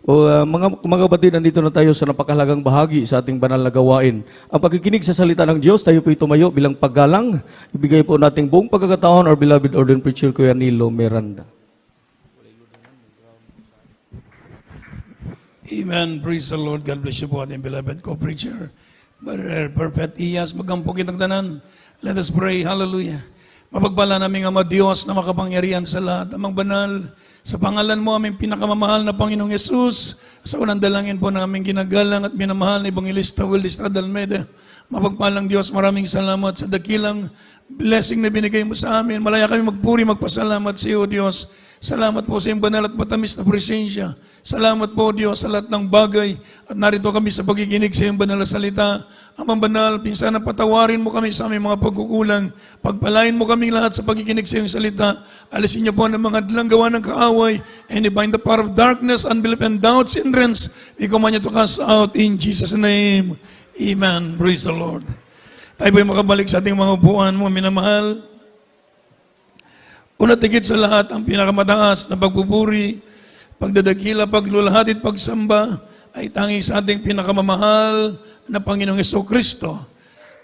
Mga kapatid, nandito na tayo sa napakahalagang bahagi sa ating banal na gawain. Ang pagkikinig sa salita ng Diyos, tayo po'y tumayo bilang paggalang. Ibigay po nating buong pagkakataon, our beloved ordained preacher, Kuya Nilo Miranda. Amen. Praise the Lord. God bless you po ating beloved co-preacher. Brother Perfect Iyas, magampo kitang tanan. Let us pray. Hallelujah. Mapagpala namin Ama Diyos na makapangyarihan sa lahat. Amang banal, sa pangalan mo aming pinakamamahal na Panginoong Yesus, sa unang dalangin po namin ginagalang at minamahal na Evangelista Will Estrada Almeida. Mapagpalang Diyos, maraming salamat sa dakilang blessing na binigay mo sa amin. Malaya kami magpuri, magpasalamat sa iyo, Diyos. Salamat po sa iyong banal at matamis na presensya. Salamat po, Diyos, sa lahat ng bagay. At narito kami sa pagiginig sa iyong banal na salita. Amang banal, pinsan na patawarin mo kami sa aming mga pagkukulang. Pagpalain mo kami lahat sa pagiginig sa iyong salita. Alisin niyo po ang mga dalang gawa ng kaaway. And bind the power of darkness, unbelief, and doubts, hindrance. We command you to cast out in Jesus' name. Amen. Praise the Lord. Tayo po'y makabalik sa ating mga upuan mo, minamahal. Una tigit sa lahat, ang pinakamataas na pagpupuri, pagdadakila, paglulahati at pagsamba ay tangi sa ating pinakamamahal na Panginoong Jesucristo.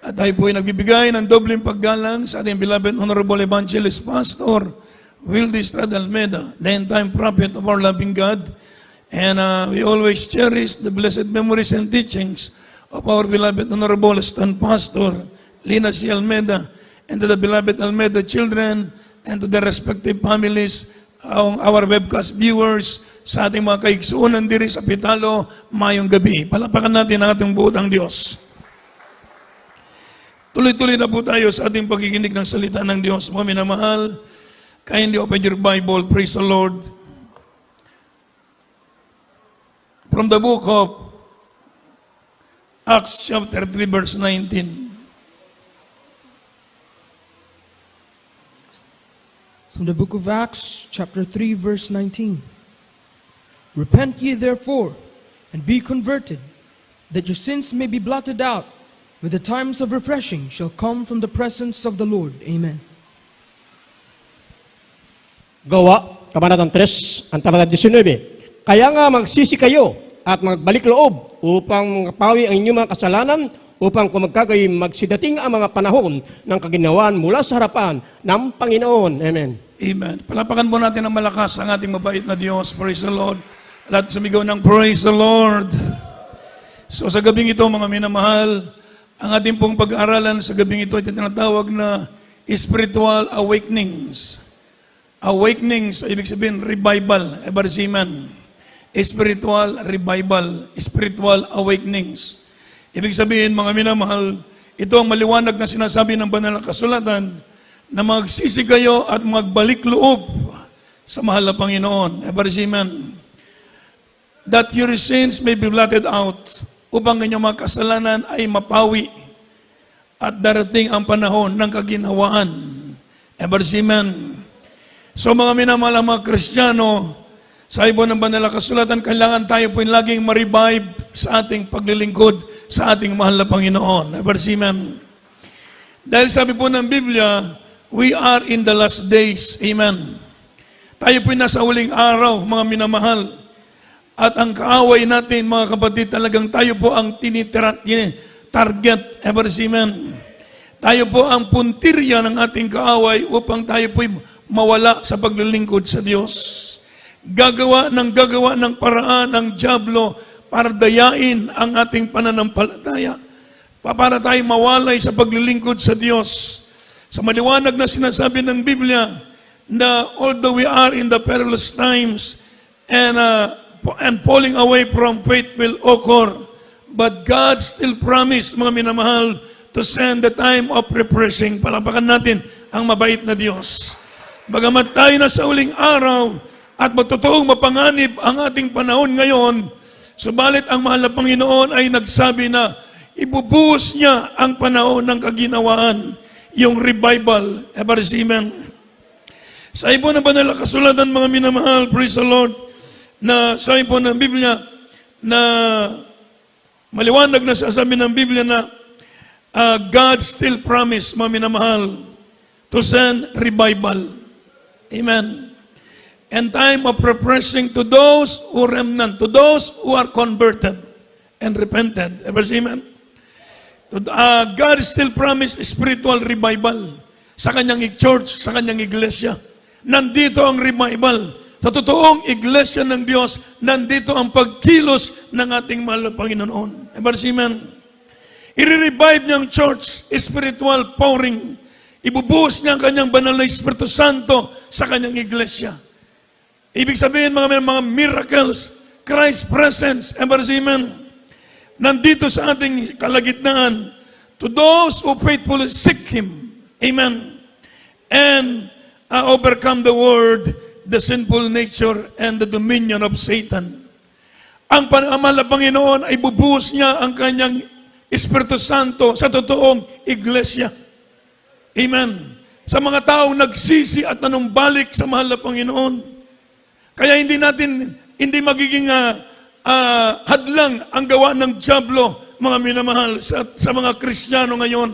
At tayo po ay nagbibigay ng dobleng paggalang sa ating beloved Honorable Evangelist Pastor Will Estrada Almeida, the end-time prophet of our loving God. And we always cherish the blessed memories and teachings of our beloved Honorable Stand Pastor Lina C. Almeida, and to the beloved Almeida children, and to the respective families, our webcast viewers, sa ating mga kaigsuunan diri sa Pitalo, mayong gabi. Palapakan natin ang ating buod ang Diyos. Tuloy-tuloy na po tayo sa ating pagkikinig ng salita ng Diyos. Mga minamahal, kindly open your Bible, praise the Lord. From the book of Acts chapter 3 verse 19. From the book of Acts, chapter 3, verse 19. Repent ye therefore, and be converted, that your sins may be blotted out, when the times of refreshing shall come from the presence of the Lord. Amen. Gawa, Kabanatang 3, ang talata 19. Kaya nga magsisi kayo at magbalik loob upang mapawi ang inyong mga kasalanan, upang kung magkagay magsidating ang mga panahon ng kaginawan mula sa harapan ng Panginoon. Amen. Amen. Palapakan po natin ng malakas ang ating mabait na Diyos. Praise the Lord. Lahat sumigaw ng praise the Lord. So sa gabing ito, mga minamahal, ang ating pong pag-aaralan sa gabing ito ay tinatawag na spiritual awakenings. Awakenings, ibig sabihin, revival, ebarsiman. Spiritual revival, spiritual awakenings. Ibig sabihin, mga minamahal, ito ang maliwanag na sinasabi ng banal na kasulatan na magsisi kayo at magbalik loob sa mahal na Panginoon. Ebarsiman. That your sins may be blotted out, upang inyong mga kasalanan ay mapawi at darating ang panahon ng kaginhawaan. Ebarsiman. So mga minamahal mga Kristiyano, sa ibo ng banal na kasulatan, kailangan tayo po laging ma-revive sa ating paglilingkod sa ating mahal na Panginoon. Ebarsiman. Dahil sabi po ng Biblia, we are in the last days. Amen. Tayo po'y nasa huling araw, mga minamahal. At ang kaaway natin, mga kapatid, talagang tayo po ang target. Ebarsiman. Tayo po ang puntirya ng ating kaaway upang tayo po'y mawala sa paglilingkod sa Diyos. Gagawa ng paraan ng dyablo para dayain ang ating pananampalataya. Para tayo mawalay sa paglilingkod sa Diyos. Sa maliwanag na sinasabi ng Biblia na although we are in the perilous times and falling away from faith will occur, but God still promised, mga minamahal, to send the time of refreshing. Palapakan natin ang mabait na Diyos. Bagamat tayo na sa uling araw at matotoong mapanganib ang ating panahon ngayon, subalit ang mahal na Panginoon ay nagsabi na ibubuhos niya ang panahon ng kaginawaan, yung revival. Ebarsiman. Sa ibo na banal na kasulatan, mga minamahal, praise the Lord, na sa ibo ng Biblia, na maliwanag na sasabi ng Biblia na God still promised, mga minamahal, to send revival. Amen. and time of refreshing to those who remnant, to those who are converted and repented. Ever see, amen? God still promised spiritual revival sa kanyang church, sa kanyang iglesia. Nandito ang revival. Sa totoong iglesia ng Diyos, nandito ang pagkilos ng ating mahal na Panginoon. Ever see, amen? I-revive niya ang church, spiritual pouring. Ibubuhos niya ang kanyang banal na Espiritu Santo sa kanyang iglesia. Ibig sabihin, mga miracles, Christ's presence, ever see, amen? Nandito sa ating kalagitnaan, to those who faithfully seek Him, amen, and overcome the world, the sinful nature, and the dominion of Satan. Ang mahal na Panginoon ay bubuhos niya ang kanyang Espiritu Santo sa totoong iglesia. Amen. Sa mga taong nagsisi at nanumbalik sa mahal na Panginoon. Kaya hindi magiging hadlang ang gawa ng dyablo, mga minamahal, sa mga Kristiyano ngayon.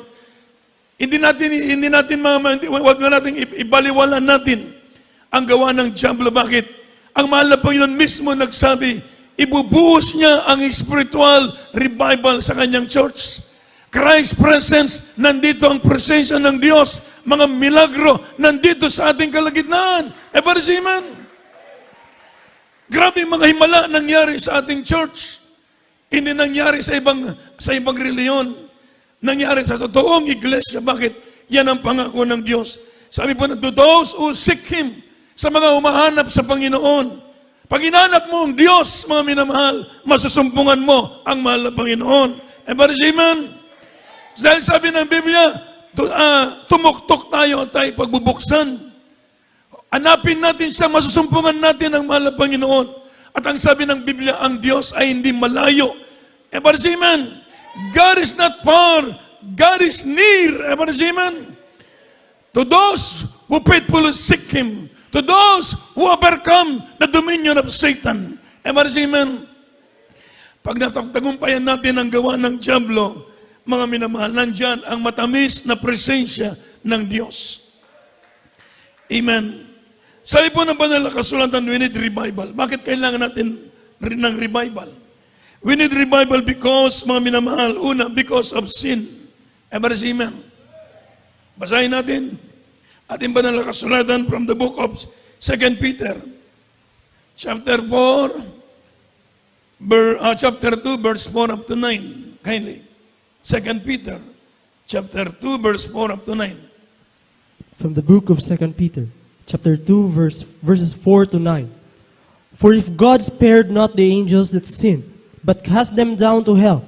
Huwag na natin ibaliwalan natin ang gawa ng dyablo. Bakit? Ang mahal na Panginoon mismo nagsabi, ibubuhos niya ang spiritual revival sa kanyang church. Christ's presence, nandito ang presensya ng Diyos. Mga milagro, nandito sa ating kalagitnaan. Ever see, man? Grabe mga himala nangyari sa ating church. Hindi nangyari sa ibang reliyon. Nangyari sa totoong iglesia. Bakit? Yan ang pangako ng Diyos. Sabi po na, to those who seek Him, sa mga humahanap sa Panginoon. Pag hinanap mo ang Diyos, mga minamahal, masusumpungan mo ang mahal na Panginoon. Ever see, man? Dahil sabi ng Biblia, tumuktok tayo at tayo pagbubuksan. Hanapin natin siya, masusumpungan natin ang mahal na Panginoon. At ang sabi ng Biblia, ang Diyos ay hindi malayo. Ever see, man? God is not far, God is near. Ever see, man? To those who faithfully seek Him, to those who overcome the dominion of Satan. Ever see, man? Pag natagtagumpayan natin ang gawa ng dyablo, mga minamahal, nandyan ang matamis na presensya ng Diyos. Amen. Sabi po ng banal na kasulatan, we need revival. Bakit kailangan natin ng revival? We need revival because, mga minamahal, una, because of sin. Ever see, amen? Basahin natin ating banal na kasulatan from the book of 2 Peter, chapter 2, verse 4 up to 9. Kindly. 2 Peter, chapter 2, verse 4 up to 9. From the book of 2 Peter, chapter 2, verses 4 to 9. For if God spared not the angels that sinned, but cast them down to hell,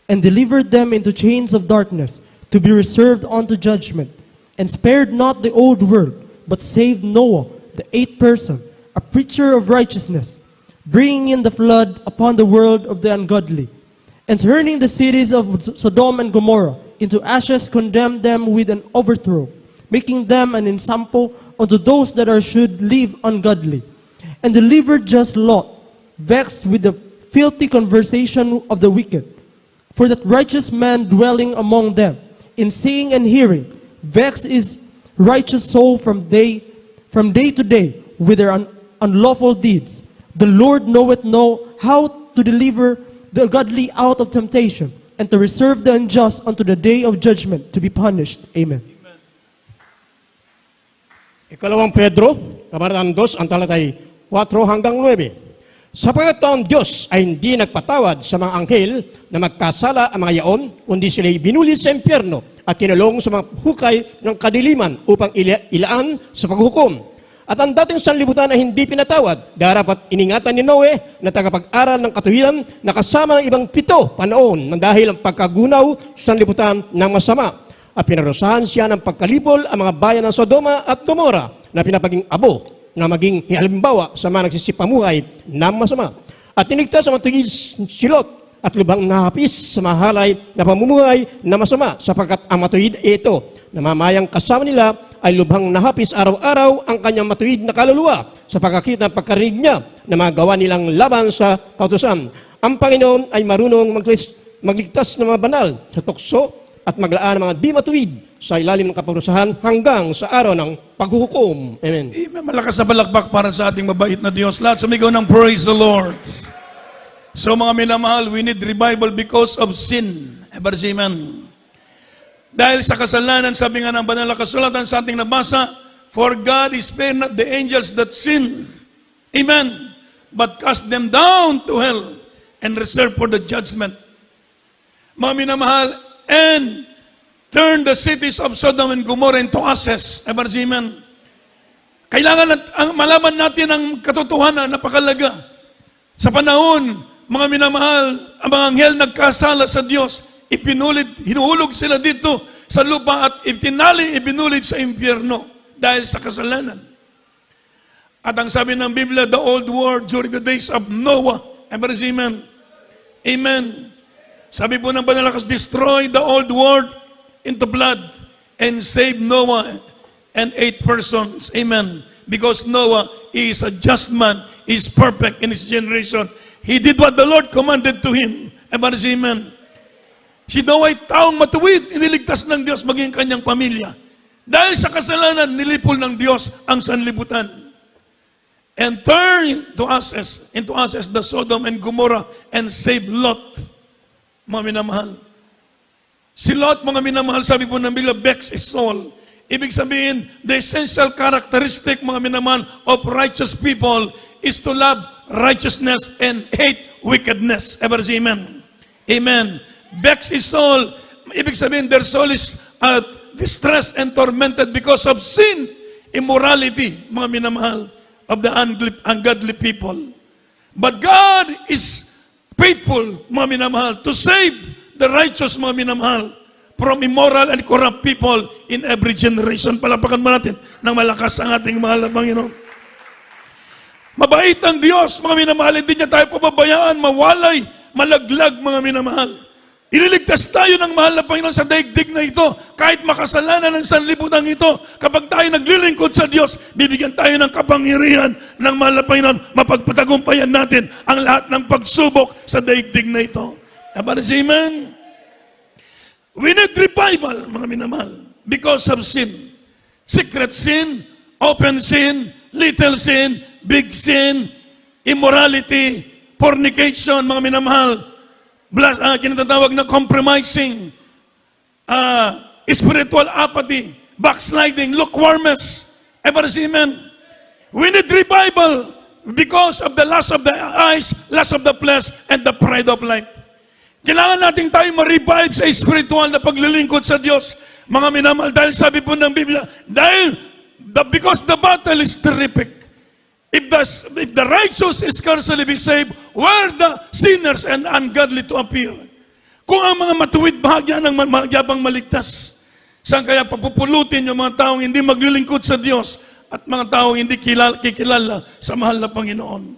and delivered them into chains of darkness, to be reserved unto judgment, and spared not the old world, but saved Noah, the eighth person, a preacher of righteousness, bringing in the flood upon the world of the ungodly, and turning the cities of Sodom and Gomorrah into ashes, condemned them with an overthrow, making them an ensample unto those that should live ungodly, and delivered just Lot, vexed with the filthy conversation of the wicked. For that righteous man dwelling among them, in seeing and hearing, vexed is righteous soul from day to day with their unlawful deeds. The Lord knoweth how to deliver the godly out of temptation, and to reserve the unjust unto the day of judgment to be punished. Amen. Ikalawang Pedro, Kabanatang 2, ang talatay 4 hanggang 9. Sapagkat ang Diyos ay hindi nagpatawad sa mga anghel na magkasala ang mga yaon, kundi sila'y binulit sa impyerno at kinulong sa mga hukay ng kadiliman upang ilaan sa paghukom. At ang dating sanlibutan ay hindi pinatawad, dapat iningatan ni Noe na tagapag-aral ng katuwiran na kasama ng ibang 7 panaon nang dahil ang pagkagunaw sa sanlibutan ng masama. At pinarusahan siya ng pagkalipol ang mga bayan ng Sodoma at Gomorrah na pinapaging abo na maging halimbawa sa mga nagsisipamuhay ng masama. At tinigtas sa matuwid silot at lubhang nahapis sa mahalay na pamumuhay na masama sapagkat ang matuwid ito namamayang kasama nila ay lubhang nahapis araw-araw ang kanyang matuwid na kaluluwa sa pagkakita ng pagkarinig niya na magawa nilang laban sa kautusan. Ang Panginoon ay marunong magligtas ng mga banal sa tukso at maglaan ng mga di matuwid sa ilalim ng kaparusahan hanggang sa araw ng paghuhukom. Amen. Amen. Malakas na balakbak para sa ating mabait na Diyos. Lahat sumigaw ng praise the Lord. So mga minamahal, we need revival because of sin. Everybody say amen. Dahil sa kasalanan, sabi nga ng banal na kasulatan sa ating nabasa, for God is spared not the angels that sin. Amen. But cast them down to hell and reserve for the judgment. Mga minamahal, and turn the cities of Sodom and Gomorrah into ashes. Everybody say amen. Kailangan malaman natin ang katotohanan, napakalaga. Sa panahon, mga minamahal, ang mga anghel nagkasala sa Diyos, hinuhulog sila dito sa lupa at ibinulid sa impyerno dahil sa kasalanan. At ang sabi ng Biblia, the old world during the days of Noah. Everybody say amen. Amen. Sabi po ng Banal, destroy the old world into blood and save Noah and 8 persons. Amen. Because Noah is a just man, is perfect in his generation. He did what the Lord commanded to him. Everybody say amen. Si Noah ay taong matuwid, iniligtas ng Diyos maging kanyang pamilya. Dahil sa kasalanan, nilipol ng Diyos ang sanlibutan. And turn into ashes the Sodom and Gomorrah and save Lot. Mga minamahal. Si Lot, mga minamahal, sabi po ng Biblia, Bex is soul. Ibig sabihin, the essential characteristic, mga minamahal, of righteous people is to love righteousness and hate wickedness. Ever say amen? Amen. Bex is soul. Ibig sabihin, their soul is distressed and tormented because of sin, immorality, mga minamahal, of the ungodly people. But God is faithful, mga minamahal, to save the righteous, mga minamahal, from immoral and corrupt people in every generation. Palapakan mo natin ng malakas ang ating mahal na Panginoon. Mabait ang Diyos, mga minamahal, hindi niya tayo pababayaan, mawalay, malaglag, mga minamahal. Ililigtas tayo ng mahal na Panginoon sa daigdig na ito, kahit makasalanan ng sanlibutan ito. Kapag tayo naglilingkod sa Diyos, bibigyan tayo ng kapangyarihan ng mahal na Panginoon, mapagpatagumpayan natin ang lahat ng pagsubok sa daigdig na ito. Everybody say amen? We need revival, mga minamahal, because of sin. Secret sin, open sin, little sin, big sin, immorality, fornication, mga minamahal, kinatatawag na compromising, spiritual apathy, backsliding, lukewarmness. Everybody say amen? We need revival because of the lust of the eyes, lust of the flesh, and the pride of life. Kailangan natin tayo ma-revive sa spiritual na paglilingkod sa Diyos, mga minamahal, dahil sabi po ng Biblia, because the battle is terrific. If the righteous is scarcely be saved, where the sinners and ungodly to appear? Kung ang mga matuwid bahagya ng magyabang maligtas, saan kaya papupulutin yung mga taong hindi maglilingkod sa Diyos at mga taong hindi kikilala sa mahal na Panginoon?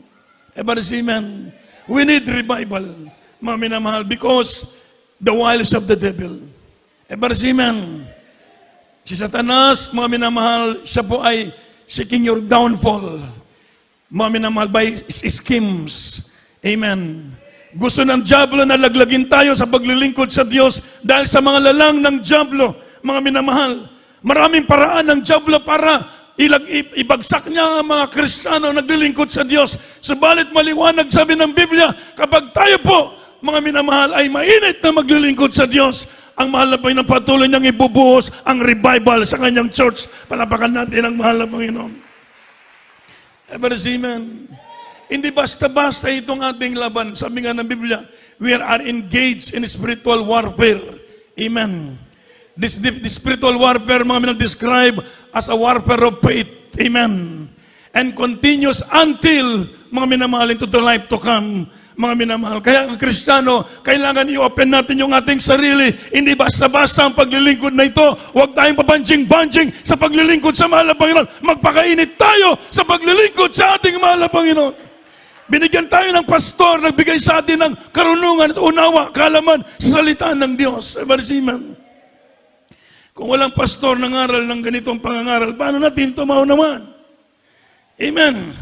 Everybody say amen. We need revival, mga minamahal, because the wiles of the devil. Everybody say amen. Si Satanas, mga minamahal, siya po ay seeking your downfall. Mga minamahal, by schemes. Amen. Gusto ng dyablo na laglagin tayo sa paglilingkod sa Diyos dahil sa mga lalang ng dyablo, mga minamahal. Maraming paraan ng dyablo para ibagsak niya ang mga Kristiyano naglilingkod sa Diyos. Subalit maliwanag sabi ng Biblia, kapag tayo po, mga minamahal, ay mainit na maglilingkod sa Diyos, ang mahal na Panginoon patuloy niyang ibubuhos ang revival sa kanyang church. Palapakan natin ang mahal na Panginoon. Everybody say amen. Hindi basta-basta itong ating laban. Sabi nga ng Biblia, we are engaged in spiritual warfare. Amen. This spiritual warfare, mga describe as a warfare of faith. Amen. And continues until, mga minamahal, into the life to come. Mga minamahal. Kaya ang Kristiyano, kailangan i-open natin yung ating sarili. Hindi basta-basta ang paglilingkod na ito. Huwag tayong pabanjing-banjing sa paglilingkod sa mahal na Panginoon. Magpakainit tayo sa paglilingkod sa ating mahal na Panginoon. Binigyan tayo ng pastor, nagbigay sa atin ng karunungan at unawa, kaalaman sa salita ng Diyos. Amen. Kung walang pastor nangaral ng ganitong pangangaral, paano natin ito maunawan? Amen.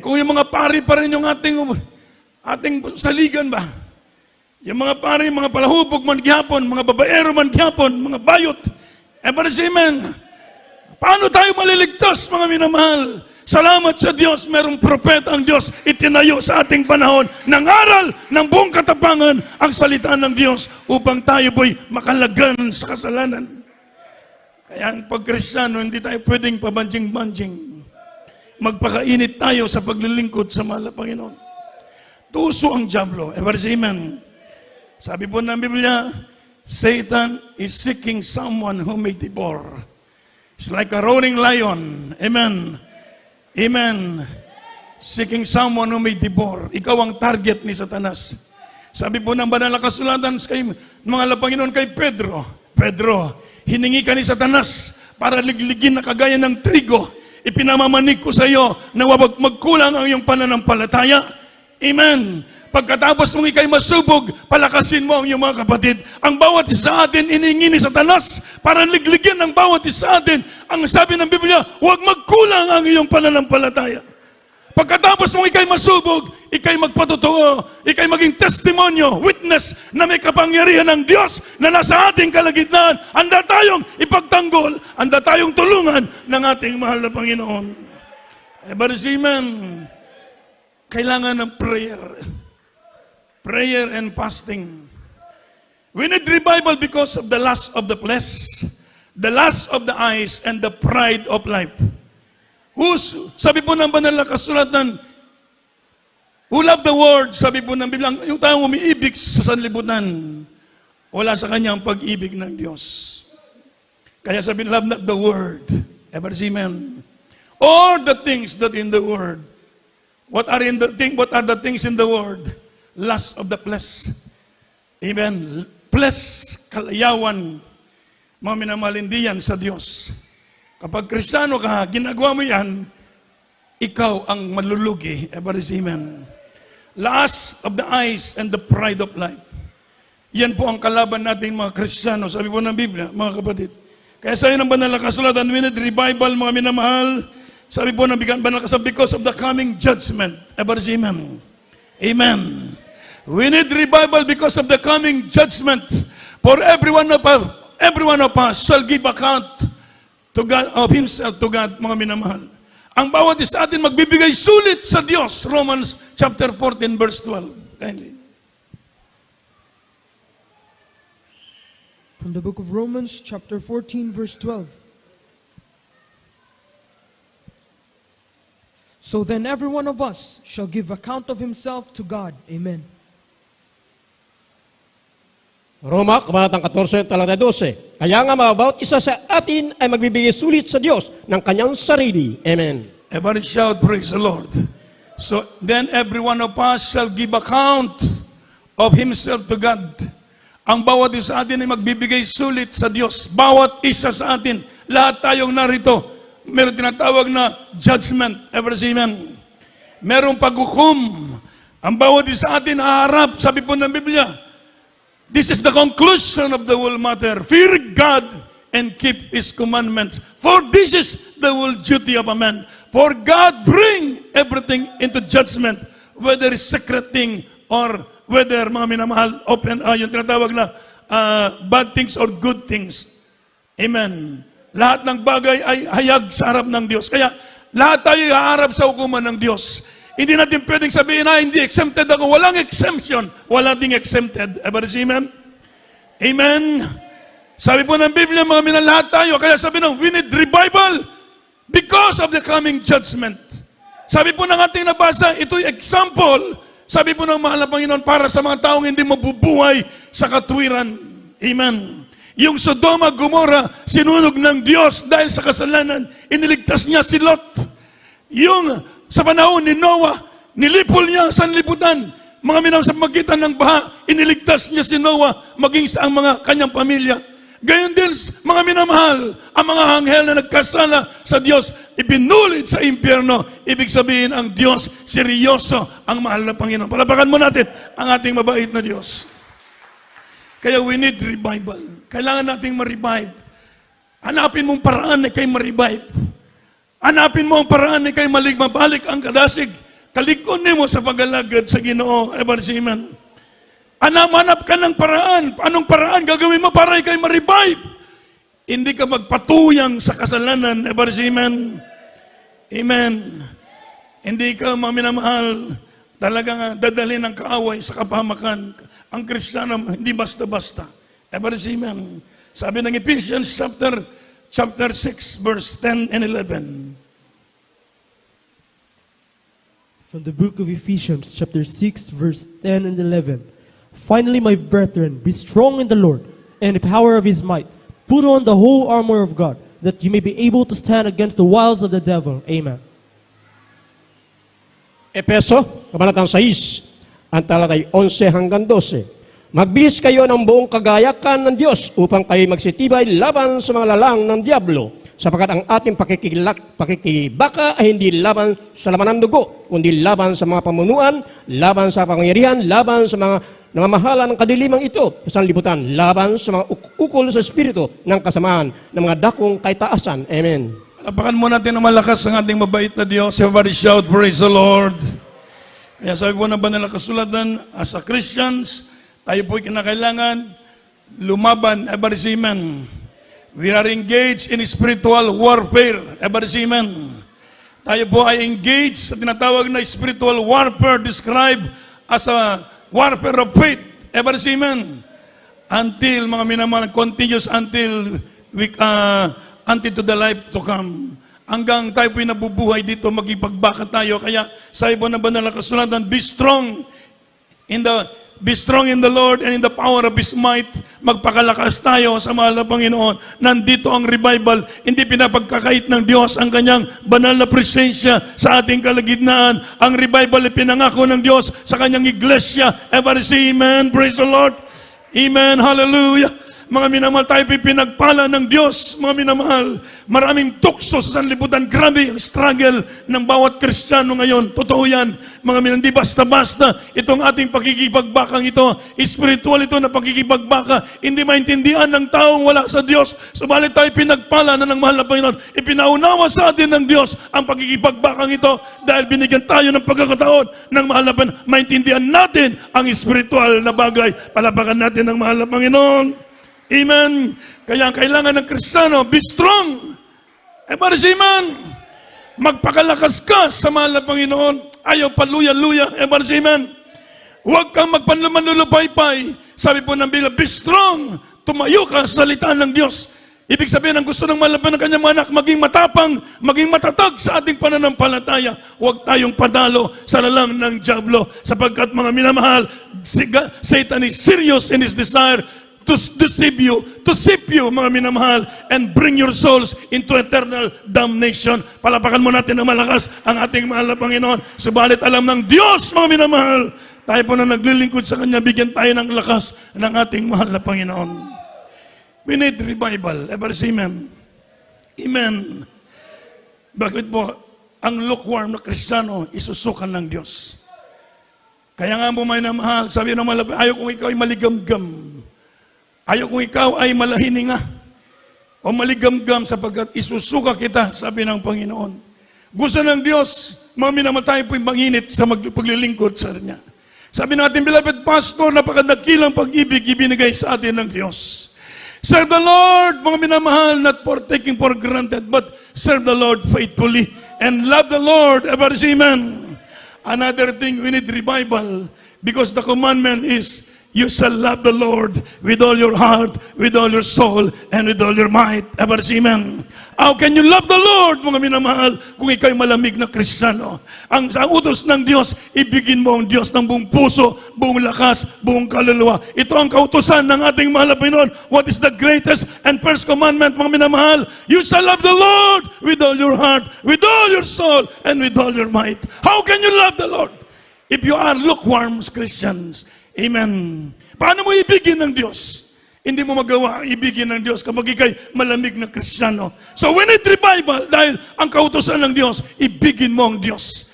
Kung yung mga pari pa rin yung ating saligan ba? Yung mga pare, mga palahubog man gihapon, mga babaero man gihapon, mga bayot. Amen. Paano tayo maliligtas, mga minamahal? Salamat sa Diyos, merong propeta ang Diyos itinayo sa ating panahon. Nangaral ng buong katapangan ang salita ng Diyos upang tayo po'y makalagan sa kasalanan. Kaya ang pagkristyano, hindi tayo pwedeng pabanjing-banjing. Magpakainit tayo sa paglilingkod sa mahal na Panginoon. Tuso ang diablo. Amen. Sabi po ng Biblia, Satan is seeking someone who may devour. It's like a roaring lion. Amen. Amen. Seeking someone who may devour. Ikaw ang target ni Satanas. Sabi po ng banal na kasulatan kay mga Panginoon kay Pedro, Pedro, hiningi ka ni Satanas para ligligin na kagaya ng trigo. Ipinamamanig ko sa iyo na wag magkulang ang iyong pananampalataya. Amen. Pagkatapos mong ikay masubog, palakasin mo ang iyong mga kapatid. Ang bawat isa sa atin, iningi ni Satanas para ligligin ang bawat isa sa atin. Ang sabi ng Biblia, huwag magkulang ang iyong pananampalataya. Pagkatapos mong ikay masubog, ikay magpatotoo, ikay maging testimonyo, witness na may kapangyarihan ng Diyos na nasa ating kalagitnaan. Handa tayong ipagtanggol, handa tayong tulungan ng ating mahal na Panginoon. Amen. Kailangan ng prayer. Prayer and fasting. We need revival because of the lust of the flesh, the lust of the eyes, and the pride of life. Sabi po ng banal na kasulatan, who love the world, sabi po ng Biblia, yung taong umiibig sa sanlibutan, wala sa kanyang pag-ibig ng Diyos. Kaya sabi, love not the world. Amen. Or the things that in the world. What are the things in the world? Lust of the flesh. Amen. Flesh, kalayawan. Mga minamalindiyan sa Diyos. Kapag Kristiyano ka, ginagawa mo yan, ikaw ang malulugi. Amen. Lust of the eyes and the pride of life. Yan po ang kalaban nating mga Kristiyano. Sabi po ng Biblia, mga kapatid. Kaya sa ng banal na kasulatan, we need revival, mga minamahal. Sabi po ng banal na kasulatan, because of the coming judgment. Amen. Amen. We need revival because of the coming judgment. For every one of us shall give account to God, of himself to God, mga minamahal. Ang bawat isa atin magbibigay sulit sa Diyos. Romans chapter 14 verse 12. Kindly. From the book of Romans chapter 14 verse 12. So then every one of us shall give account of himself to God. Amen. Roma, Kabanatang 14, talata 12. Kaya nga mga bawat isa sa atin ay magbibigay sulit sa Diyos ng kanyang sarili. Amen. Everybody shout, praise the Lord. So then every one of us shall give account of himself to God. Ang bawat isa sa atin ay magbibigay sulit sa Diyos. Bawat isa sa atin, lahat tayong narito, meron tinatawag na judgment. Amen. Merong paghukom. Ang bawat isa sa atin haharap, sabi po ng Biblia, this is the conclusion of the whole matter. Fear God and keep His commandments. For this is the whole duty of a man. For God bring everything into judgment, whether it's secret thing or whether, mga minamahal, open, yung tinatawag na bad things or good things. Amen. Lahat ng bagay ay hayag sa harap ng Diyos. Kaya lahat tayo haharap sa hukuman ng Diyos. Hindi natin pwedeng sabihin na hindi exempted ako. Walang exemption. Wala ding exempted. Amen? Amen? Sabi po ng Biblia, mga minalahat tayo. Kaya sabi nung, we need revival because of the coming judgment. Sabi po ng ating nabasa, ito'y example. Sabi po ng mahal na Panginoon, para sa mga taong hindi mabubuhay sa katwiran. Amen? Yung Sodoma, Gomorrah, sinunog ng Diyos dahil sa kasalanan. Iniligtas niya si Lot. Yung sa panahon ni Noah, nilipol niya sa sanlibutan. Mga minam sa magitan ng baha, iniligtas niya si Noah, maging sa ang mga kanyang pamilya. Gayon din, mga minamahal, ang mga anghel na nagkasala sa Diyos, ipinulid sa impyerno. Ibig sabihin, ang Diyos, seryoso ang mahal na Panginoon. Palapakan mo natin ang ating mabait na Diyos. Kaya we need revival. Kailangan nating ma-revive. Hanapin mong paraan na kayo ma-revive. Hanapin mo ang paraan na kayo mabalik ang kadasig. Kalikunin mo sa pag-alagad sa Ginoo. Amen. Hanap ka ng paraan. Anong paraan gagawin mo para ikay ma-revive? Hindi ka magpatuyang sa kasalanan. Ever say amen? Amen. Hindi ka, mga minamahal, talagang dadalhin ng kaaway sa kapahamakan. Ang Kristiyano, hindi basta-basta. Ever say amen? Sabi ng Ephesians chapter 6, verse 10 and 11. From the book of Ephesians, chapter 6, verse 10 and 11. Finally, my brethren, be strong in the Lord and the power of his might. Put on the whole armor of God, that you may be able to stand against the wiles of the devil. Amen. Epeso, kabanatang 6, ang talakay 11 hanggang 12. Magbihis kayo ng buong kagayakan ng Diyos upang kayo magsitibay laban sa mga lalang ng Diablo, sapagkat ang ating pakikibaka ay hindi laban sa laman ng dugo, kundi laban sa mga pamunuan, laban sa pangyarihan, laban sa mga namamahala ng kadilimang ito, sa sanlibutan, laban sa mga ukol sa espiritu ng kasamaan ng mga dakong kaitaasan. Amen. Palapakan mo natin ang malakas ang ating mabait na Diyos. Everybody shout, praise the Lord. Kaya sabi po na ba nila kasulatan, as a Christians, tayo po'y kinakailangan lumaban. Everybody say amen. We are engaged in spiritual warfare. Everybody say amen. Tayo po ay engaged sa tinatawag na spiritual warfare described as a warfare of faith. Everybody say amen. Until, mga minamahal, continues until until to the life to come. Hanggang tayo po'y nabubuhay dito, magipagbaka tayo. Kaya sabi po na banal na kasulatan, be strong in the Lord and in the power of His might. Magpakalakas tayo sa mahal na Panginoon. Nandito ang revival. Hindi pinapagkakait ng Diyos ang kanyang banal na presensya sa ating kalagitnaan. Ang revival ay pinangako ng Diyos sa kanyang iglesia. Everybody say amen. Praise the Lord. Amen. Hallelujah. Mga minamahal, tayo pinagpala ng Diyos. Mga minamahal, maraming tukso sa sanlibutan. Grabe ang struggle ng bawat Kristiyano ngayon. Totoo yan. Mga minamahal, hindi basta-basta itong ating pakikipagbakang ito. Spiritual ito na pakikipagbaka. Hindi maintindihan ng taong wala sa Diyos. Subalit tayo pinagpala na ng mahal na Panginoon. Ipinaunawa sa atin ng Diyos ang pakikipagbakang ito dahil binigyan tayo ng pagkakataon ng mahal na Panginoon. Maintindihan natin ang spiritual na bagay. Palapakan natin ng mahal na Panginoon. Amen. Kaya ang kailangan ng Kristiyano, be strong. Everybody say amen. Magpakalakas ka sa mahal na Panginoon. Ayaw paluya-luya. Everybody say amen. Huwag kang magpanlaman-lulupaypay. Sabi po ng Biblia, be strong. Tumayo ka sa salita ng Diyos. Ibig sabihin, ang gusto ng mahal na kanyang mga anak, maging matapang, maging matatag sa ating pananampalataya. Huwag tayong padalo sa lalang ng Diablo. Sapagkat mga minamahal, Satan is serious in his desire to deceive you, mga minamahal, and bring your souls into eternal damnation. Palapakan mo natin ng malakas ang ating mahal na Panginoon. Subalit alam ng Diyos, mga minamahal, tayo po na naglilingkod sa Kanya, bigyan tayo ng lakas ng ating mahal na Panginoon. We need revival. Ever say amen? Amen. Bakit po, ang lukewarm na Kristiyano, isusukan ng Diyos. Kaya nga po, mga minamahal, sabi ng malapit, ayaw kung ikaw ay maligamgam. Ayaw kung ikaw ay malahininga o maligamgam sapagkat isusuka kita, sabi ng Panginoon. Gusto ng Diyos, mga minamahal, tayo po'y manginit sa paglilingkod sa Kanya. Sabi natin, beloved pastor, napakadakilang pag-ibig ibinigay sa atin ng Diyos. Serve the Lord, mga minamahal, not for taking for granted, but serve the Lord faithfully and love the Lord. Everybody say amen. Another thing, we need revival because the commandment is, you shall love the Lord with all your heart, with all your soul, and with all your might. Ever say amen? How can you love the Lord, mga minamahal, kung ikaw'y malamig na Kristiyano? Ang utos ng Diyos, ibigin mo ang Diyos ng buong puso, buong lakas, buong kaluluwa. Ito ang kautusan ng ating mahal na Panginoon. What is the greatest and first commandment, mga minamahal? You shall love the Lord with all your heart, with all your soul, and with all your might. How can you love the Lord if you are lukewarm Christians? Amen. Paano mo ibigin ng Diyos? Hindi mo magawa ang ibigin ng Diyos kapag ikay malamig na Kristiyano. So we need revival dahil ang kautusan ng Diyos, ibigin mo ang Diyos.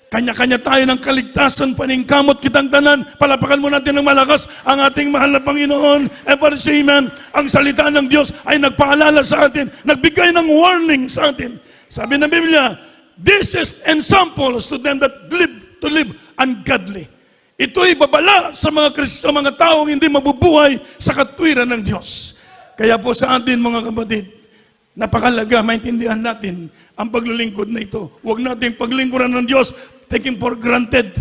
Kanya-kanya tayo ng kaligtasan, paningkamot kitang tanan. Palapakan mo natin ng malakas ang ating mahal na Panginoon. Ever say amen. Ang salita ng Diyos ay nagpaalala sa atin, nagbigay ng warning sa atin. Sabi ng Biblia, this is examples to them that live ungodly. Ito'y babala sa mga taong hindi mabubuhay sa katwiran ng Diyos. Kaya po sa atin mga kapatid, napakalaga maintindihan natin ang paglilingkod na ito. Huwag nating paglingkuran ng Diyos, taking for granted.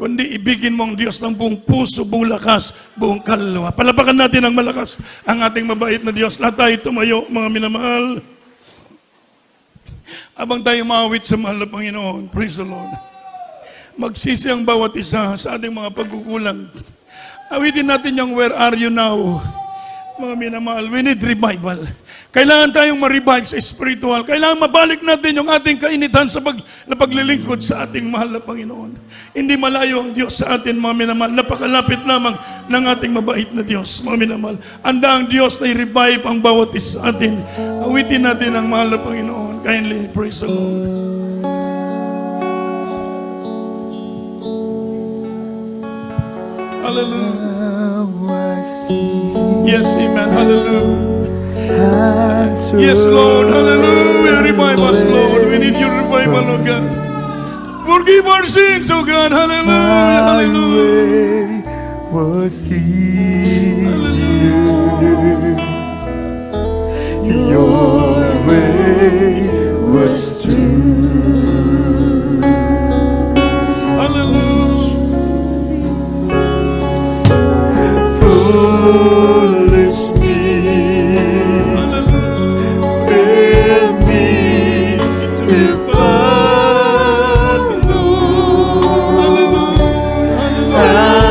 Kundi ibigin mo ang Diyos ng buong puso, buong lakas, buong kaluluwa. Palapakan natin ang malakas, ang ating mabait na Diyos. Lahat tayo tumayo, mga minamahal. Abang tayo maawit sa mahal na Panginoon, praise the Lord. Magsisi ang bawat isa sa ating mga pagkukulang. Awitin natin yung Where Are You Now? Mga minamahal, we need revival. Kailangan tayong ma-revive sa spiritual. Kailangan mabalik natin yung ating kainitan sa paglilingkod sa ating mahal na Panginoon. Hindi malayo ang Diyos sa atin, mga minamahal. Napakalapit lamang ng ating mabait na Diyos, mga minamahal. Anda ang Diyos na i-revive ang bawat isa sa atin. Awitin natin ang mahal na Panginoon. Kindly praise the Lord. Hallelujah. Yes, amen. Hallelujah. Yes, Lord. Hallelujah. Revive us, Lord. We need your revival, oh God. Forgive our sins, oh God. Hallelujah. Hallelujah. Was easier. Your way was true. Hallelujah. Foolish me, Hallelujah. failed me to follow. Hallelujah. Hallelujah.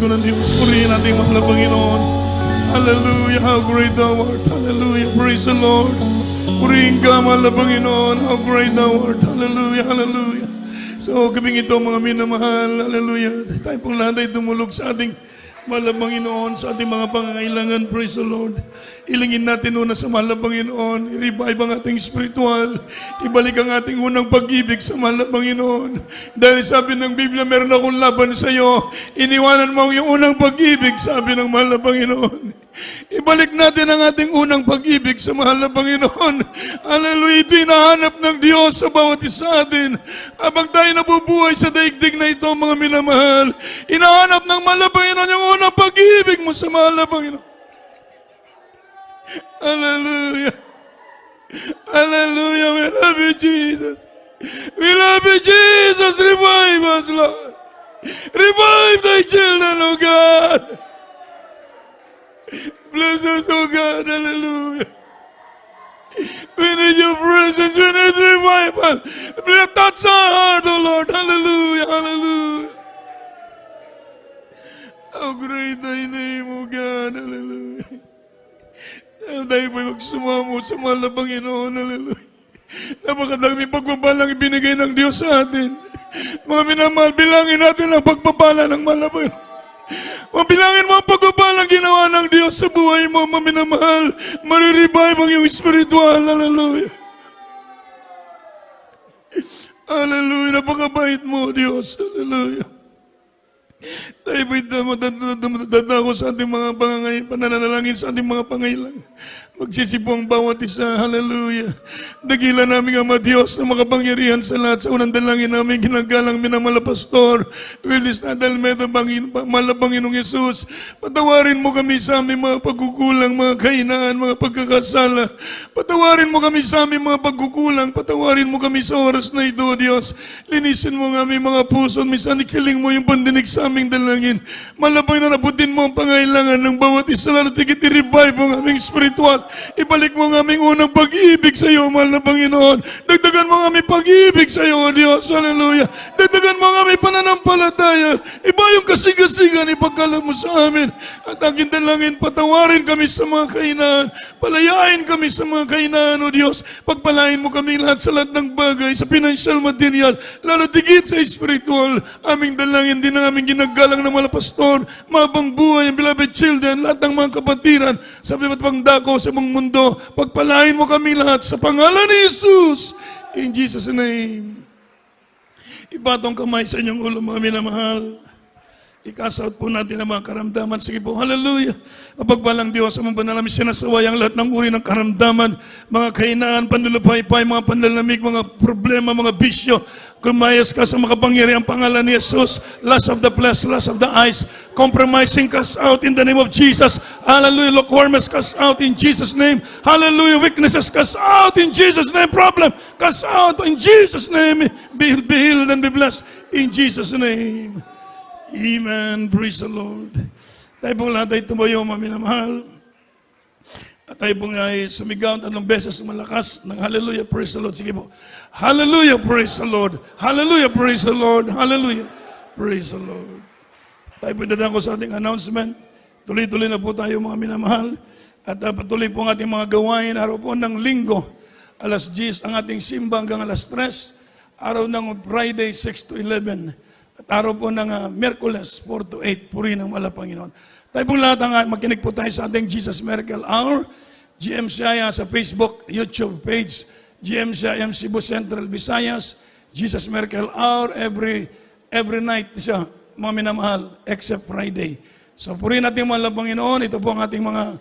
lingkod ng Diyos. Purihin natin mahal na Panginoon. Hallelujah, how great thou art. Hallelujah, praise the Lord. Purihin ka, mahal na Panginoon. How great thou art. Hallelujah, hallelujah. So, gabing ito mga minamahal. Hallelujah. Tayo pong lahat ay tumulog sa ating mahal na Panginoon, sa ating mga pangangailangan. Praise the Lord. Ilingin natin una sa mahal na Panginoon. I-revive ang ating spiritual. Ibalik ang ating unang pag-ibig sa mahal na Panginoon. Dahil sabi ng Biblia, meron akong laban sa iyo. Iniwanan mo ang iyong unang pag-ibig, sabi ng mahal na Panginoon. Ibalik natin ang ating unang pag-ibig sa mahal na Panginoon. Hallelujah. Ito hinahanap ng Diyos sa bawat isa atin. Habang tayo nabubuhay sa daigdig na ito, mga minamahal, hinahanap ng mahal na Panginoon yung unang pag-ibig mo sa mahal na Panginoon. Hallelujah. Hallelujah. We love you, Jesus. We love you, Jesus. Revive us, Lord. Revive thy children, O God. Bless us, O God. Hallelujah. We need your presence. We need revival. Touch our heart, O Lord. Hallelujah. Hallelujah. How great thy name, O God. Hallelujah. Tayo po'y magsumamo sa mahal na Panginoon. Hallelujah. Napakadaming pagpapalang ibinigay ng Diyos sa atin. Mga minamahal, bilangin natin ang pagpapala ng mahal na Panginoon. Mabilangin mo ang pagpapalang ginawa ng Diyos sa buhay mo, mga minamahal. Marirevive ang iyong spiritual. Hallelujah. Hallelujah. Napakabait mo, Diyos. Hallelujah. Tayo po'y dadako sa ating mga pananalangin sa ating mga pangailangan. Magsisipo ang bawat isa. Hallelujah. Dagilan namin Ama Diyos na makapangyarihan sa lahat. Sa unang dalangin namin ginagalang minamahal na Pastor Willis Nadalmedo, mahal na Panginoong Yesus. Patawarin mo kami sa aming mga pagkukulang, mga kahinaan, mga pagkakasala. Patawarin mo kami sa aming mga pagkukulang. Patawarin mo kami sa oras na ito, Diyos. Linisin mo ang aming mga puso. Minsan ikiling mo yung pandinig sa aming dalangin. Malapay na nabutin mo ang pangailangan ng bawat isa. Lalo tigit i-revive ang aming spiritual. Ibalik mo ang aming unang pag-ibig sa iyo, mahal na Panginoon. Dagdagan mo ang aming pag-ibig sa iyo, O Diyos. Hallelujah. Dagdagan mo ang aming pananampalataya. Iba yung kasigasigan, ipagkalam mo sa amin. At ang dalangin, patawarin kami sa mga kahinaan. Palayain kami sa mga kahinaan, O Diyos. Pagpalain mo kami lahat sa lahat ng bagay, sa financial, material, lalo tigit sa spiritual. Aming dalangin din ang aming ginagalang ng mga pastor, mabang buhay, ang beloved children, lahat ng mga kapatiran, sa bawat pangdako sa buong mundo. Pagpalain mo kami lahat sa pangalan ni Jesus. In Jesus' name. Ibatong kamay sa inyong ulo, mga minamahal. Ikasaot po natin ang mga karamdaman. Sige po, hallelujah. Mapagpalang Diyos, ang mga namin sinasaway ang lahat ng uri ng karamdaman, mga kainaan, panlulupaypay, mga panlalamig, mga problema, mga bisyo. Kumayas ka sa makapangyariang pangalan ni Jesus. Lust of the flesh, lust of the eyes, compromising, cast out in the name of Jesus. Hallelujah. Lukewarmness, cast out in Jesus' name. Hallelujah. Weaknesses, cast out in Jesus' name. Problem, cast out in Jesus' name. Be healed and be blessed in Jesus' name. Amen. Praise the Lord. Tayo pong lahat ay tumayo, mga minamahal. At tayo pong ay sumigaw 3 beses malakas ng hallelujah, praise the Lord. Sige po. Hallelujah, praise the Lord. Hallelujah, praise the Lord. Hallelujah, praise the Lord. Tayo po dadako sa ating announcement. Tuloy-tuloy na po tayo, mga minamahal. At patuloy po ang ating mga gawain. Araw po ng linggo, alas 10 ang ating simba hanggang alas 3. Araw ng Friday, 6 to 11. At araw po ng Miyerkules, 4 to 8, puri ng mahal na Panginoon. Tayo pong lahat makinig po tayo sa ating Jesus Miracle Hour, GMCI sa Facebook, YouTube page, GMCI Cebu Central Visayas, Jesus Miracle Hour, every night siya, mga minamahal, except Friday. So purihin natin mahal na Panginoon, ito po ang ating mga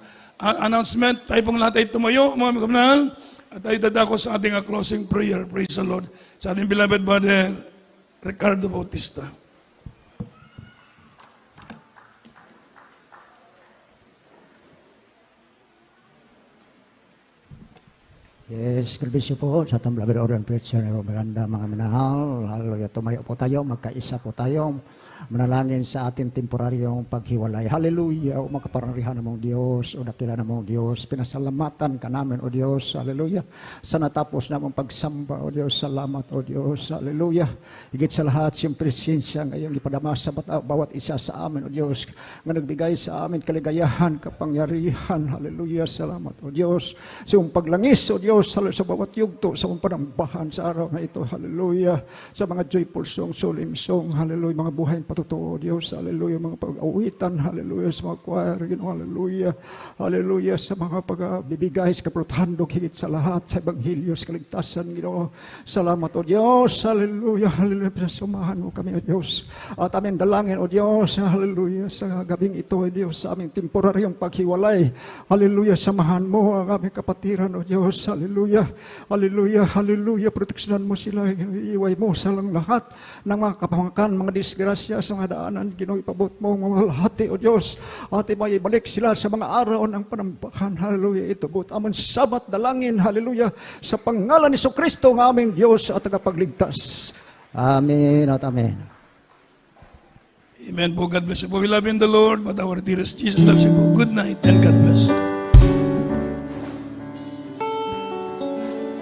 announcement. Tayo pong lahat ay tumayo, mga minamahal, at tayo dadako sa ating closing prayer. Praise the Lord. Sa ating beloved brother, Ricardo Bautista. Yes, kalbisyo po sa atong beloved order and preacher na maganda mga minahal. Hallelujah. Tumayo po tayo, magkaisa po tayo. Manalangin sa ating temporaryong paghiwalay. Hallelujah. O makaparanrihan namong Diyos, o dakila namong Diyos. Pinasalamatan ka namin, o Diyos. Hallelujah. Sa natapos namang pagsamba, o Diyos. Salamat, o Diyos. Hallelujah. Higit sa lahat, siyang presensya ngayong ipadama sa bawat isa sa amin, o Diyos. Nga nagbigay sa amin kaligayahan, kapangyarihan. Hallelujah. Salamat, o Diyos. Sa iyong paglangis, o Diyos, sa bawat yugto, sa iyong panambahan sa araw na ito. Hallelujah. Sa mga joyful song, solemn song. Hallelujah. Mga buhay patutuo, Diyos. Hallelujah. Mga pag-awitan. Hallelujah. Sa mga choir. Hallelujah. Hallelujah. Sa mga pagbibigay sa kaprothandog higit sa lahat sa Ebanghelyo, sa kaligtasan, Ginoo. Salamat, O Diyos. Hallelujah. Hallelujah. Sasumahan mo kami, O Diyos. At amin dalangin, O Diyos. Hallelujah. Sa gabing ito, O Diyos, sa aming temporaryong paghiwalay. Hallelujah. Samahan mo ang aming kapatiran, O Diyos. Hallelujah. Hallelujah. Hallelujah. Proteksyonan mo sila. Iway mo sa lang lahat ng mga kapamakan, mga disgrasya sa mga daanan. Ginoo, ipabot mo mga lahati, O Diyos. At may ibalik sila sa mga araw ng panambahan. Hallelujah. Ito but amon sabat dalangin. Hallelujah. Sa pangalan ni Kristo ng aming Diyos at tagapagligtas. Amen at amen. Amen po. God bless you po. We love you in the Lord, but our dearest Jesus loves you po. Good night and God bless.